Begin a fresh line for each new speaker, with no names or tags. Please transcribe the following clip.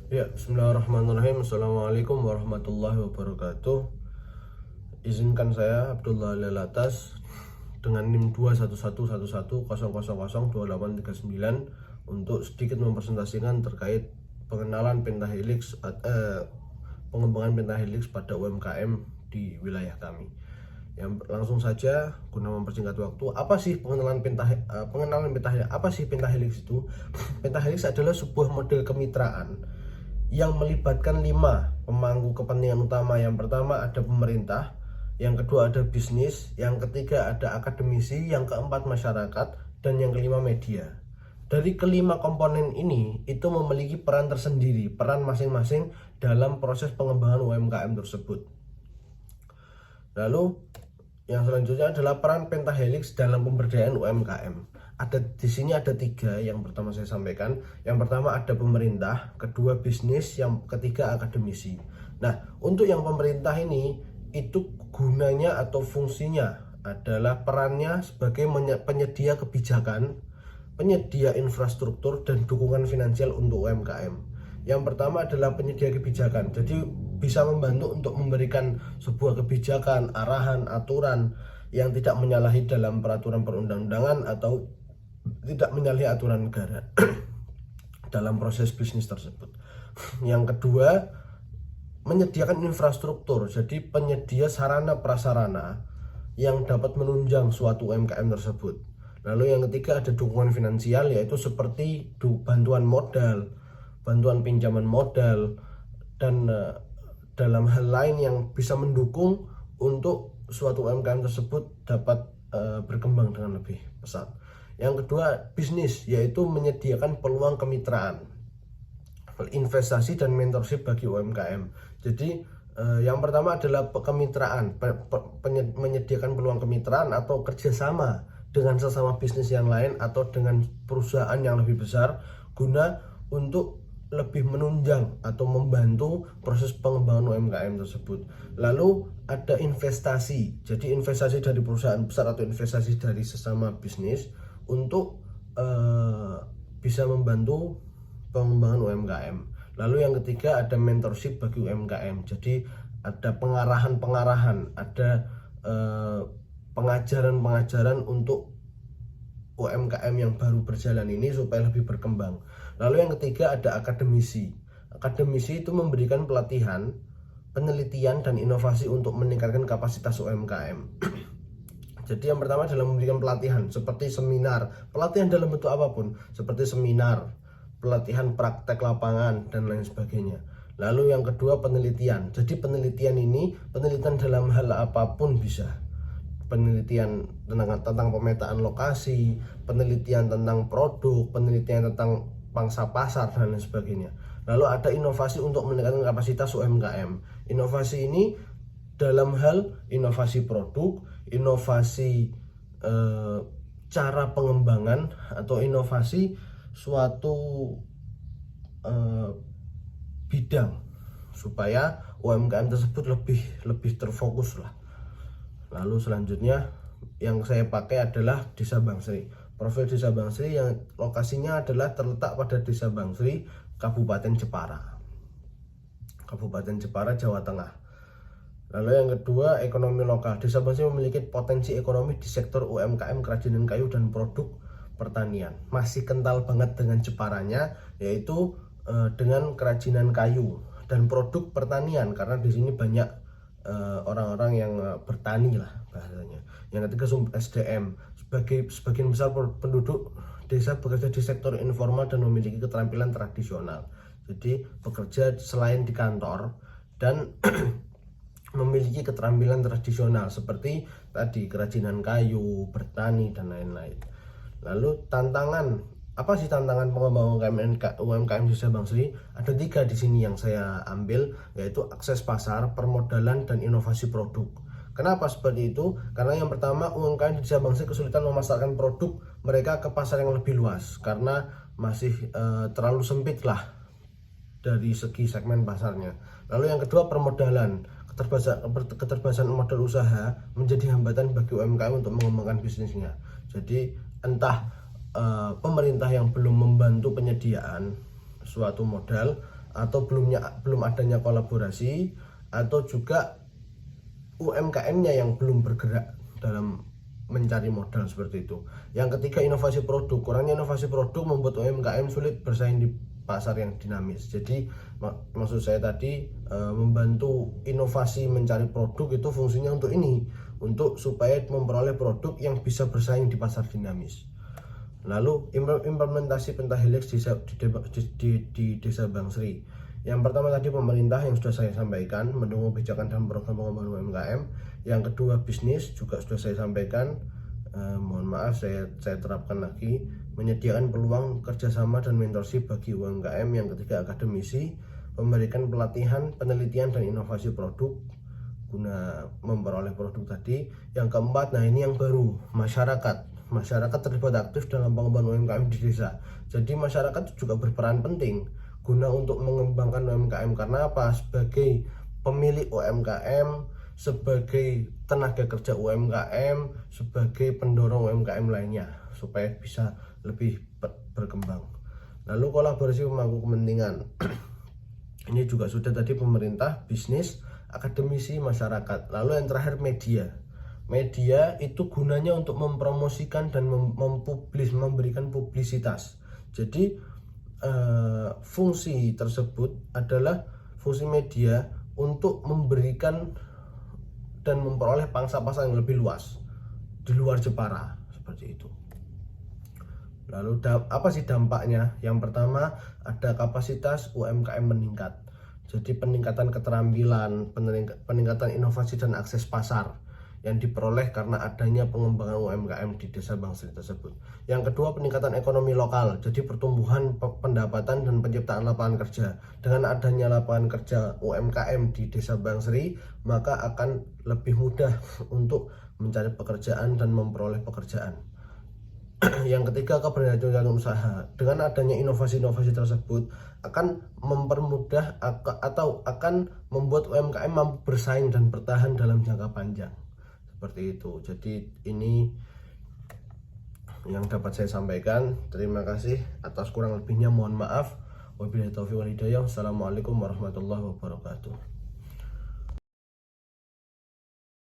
Ya, bismillahirrahmanirrahim. Assalamualaikum warahmatullahi wabarakatuh. Izinkan saya Abdullah Lelatas dengan NIM 2111100002839 untuk sedikit mempresentasikan terkait pengenalan pentahelix pengembangan pentahelix pada UMKM di wilayah kami. Yang langsung saja guna mempersingkat waktu, apa sih pengenalan pentahelix? Apa sih pentahelix itu? Pentahelix adalah sebuah model kemitraan yang melibatkan 5 pemangku kepentingan utama. Yang pertama ada pemerintah, yang kedua ada bisnis, yang ketiga ada akademisi, yang keempat masyarakat, dan yang kelima media. Dari kelima komponen ini itu memiliki peran tersendiri, peran masing-masing dalam proses pengembangan UMKM tersebut. Lalu yang selanjutnya adalah peran pentahelix dalam pemberdayaan UMKM. Di sini ada 3 yang pertama saya sampaikan. Yang pertama ada pemerintah, kedua bisnis, yang ketiga akademisi. Nah, untuk yang pemerintah ini itu gunanya atau fungsinya adalah perannya sebagai penyedia kebijakan, penyedia infrastruktur dan dukungan finansial untuk UMKM. Yang pertama adalah penyedia kebijakan. Jadi bisa membantu untuk memberikan sebuah kebijakan, arahan, aturan yang tidak menyalahi dalam peraturan perundang-undangan atau tidak menyalahi aturan negara dalam proses bisnis tersebut. Yang kedua, menyediakan infrastruktur, jadi penyedia sarana prasarana yang dapat menunjang suatu UMKM tersebut. Lalu yang ketiga ada dukungan finansial, yaitu seperti bantuan modal, bantuan pinjaman modal, dan dalam hal lain yang bisa mendukung untuk suatu UMKM tersebut dapat berkembang dengan lebih pesat. Yang kedua, bisnis, yaitu menyediakan peluang kemitraan, investasi dan mentorship bagi UMKM. Jadi yang pertama adalah kemitraan, menyediakan peluang kemitraan atau kerjasama dengan sesama bisnis yang lain atau dengan perusahaan yang lebih besar guna untuk lebih menunjang atau membantu proses pengembangan UMKM tersebut. Lalu ada investasi, jadi investasi dari perusahaan besar atau investasi dari sesama bisnis untuk bisa membantu pengembangan UMKM. Lalu yang ketiga ada mentorship bagi UMKM, jadi ada pengarahan-pengarahan, ada pengajaran-pengajaran untuk UMKM yang baru berjalan ini supaya lebih berkembang. Lalu yang ketiga ada akademisi. Akademisi itu memberikan pelatihan, penelitian, dan inovasi untuk meningkatkan kapasitas UMKM. Jadi yang pertama adalah memberikan pelatihan seperti seminar, pelatihan dalam bentuk apapun seperti seminar, pelatihan praktek lapangan, dan lain sebagainya. Lalu yang kedua penelitian. Jadi penelitian ini penelitian dalam hal apapun bisa. Penelitian tentang pemetaan lokasi, penelitian tentang produk, penelitian tentang pangsa pasar, dan lain sebagainya. Lalu ada inovasi untuk meningkatkan kapasitas UMKM. Inovasi ini dalam hal inovasi produk, inovasi cara pengembangan, atau inovasi suatu bidang supaya UMKM tersebut lebih terfokus lah. Lalu selanjutnya yang saya pakai adalah Desa Bangsri. Profil Desa Bangsri yang lokasinya adalah terletak pada Desa Bangsri, Kabupaten Jepara, Jawa Tengah. Lalu yang kedua, ekonomi lokal. Desa Bangsri memiliki potensi ekonomi di sektor UMKM, kerajinan kayu, dan produk pertanian. Masih kental banget dengan Jeparanya, yaitu dengan kerajinan kayu dan produk pertanian, karena di sini banyak orang-orang yang bertani lah bahasanya. Yang ketiga, sumber SDM. Sebagian besar penduduk desa bekerja di sektor informal dan memiliki keterampilan tradisional. Jadi bekerja selain di kantor dan memiliki keterampilan tradisional seperti tadi kerajinan kayu, bertani, dan lain-lain. Lalu apa sih tantangan pengembangan UMKM Desa Bangsri? Ada 3 di sini yang saya ambil, yaitu akses pasar, permodalan, dan inovasi produk. Kenapa seperti itu? Karena yang pertama, UMKM di Desa Bangsri kesulitan memasarkan produk mereka ke pasar yang lebih luas karena masih terlalu sempit lah dari segi segmen pasarnya. Lalu yang kedua, permodalan. Keterbatasan modal usaha menjadi hambatan bagi UMKM untuk mengembangkan bisnisnya. Jadi entah pemerintah yang belum membantu penyediaan suatu modal atau belum adanya kolaborasi, atau juga UMKM-nya yang belum bergerak dalam mencari modal seperti itu. Yang ketiga, inovasi produk. Kurangnya inovasi produk membuat UMKM sulit bersaing di pasar yang dinamis. Jadi maksud saya tadi membantu inovasi mencari produk itu fungsinya untuk ini, untuk supaya memperoleh produk yang bisa bersaing di pasar dinamis. Lalu implementasi pentahelix di Desa Bangsri. Yang pertama tadi pemerintah yang sudah saya sampaikan, mendukung kebijakan dan program pengembangan UMKM. Yang kedua bisnis juga sudah saya sampaikan. Mohon maaf saya terapkan lagi, menyediakan peluang kerjasama dan mentorship bagi UMKM. Yang ketiga akademisi, memberikan pelatihan, penelitian dan inovasi produk guna memperoleh produk tadi. Yang keempat, nah ini yang baru, masyarakat terlibat aktif dalam pengembangan UMKM di desa. Jadi masyarakat juga berperan penting guna untuk mengembangkan UMKM. Karena apa? Sebagai pemilik UMKM, sebagai tenaga kerja UMKM, sebagai pendorong UMKM lainnya supaya bisa lebih berkembang. Lalu kolaborasi pemangku kepentingan. Ini juga sudah tadi pemerintah, bisnis, akademisi, masyarakat. Lalu yang terakhir media itu gunanya untuk mempromosikan dan memberikan publisitas. Jadi fungsi tersebut adalah fungsi media untuk memberikan dan memperoleh pangsa pasar yang lebih luas di luar Jepara, seperti itu. Lalu apa sih dampaknya? Yang pertama, ada kapasitas UMKM meningkat. Jadi peningkatan keterampilan, peningkatan inovasi dan akses pasar yang diperoleh karena adanya pengembangan UMKM di Desa Bangsri tersebut. Yang kedua, peningkatan ekonomi lokal. Jadi pertumbuhan pendapatan dan penciptaan lapangan kerja. Dengan adanya lapangan kerja UMKM di Desa Bangsri, maka akan lebih mudah untuk mencari pekerjaan dan memperoleh pekerjaan. Yang ketiga, keberlanjutan usaha. Dengan adanya inovasi-inovasi tersebut akan mempermudah atau akan membuat UMKM mampu bersaing dan bertahan dalam jangka panjang. Seperti itu. Jadi ini yang dapat saya sampaikan. Terima kasih. Atas kurang lebihnya mohon maaf. Wabillahi taufiq wal hidayah. Wassalamualaikum warahmatullahi wabarakatuh.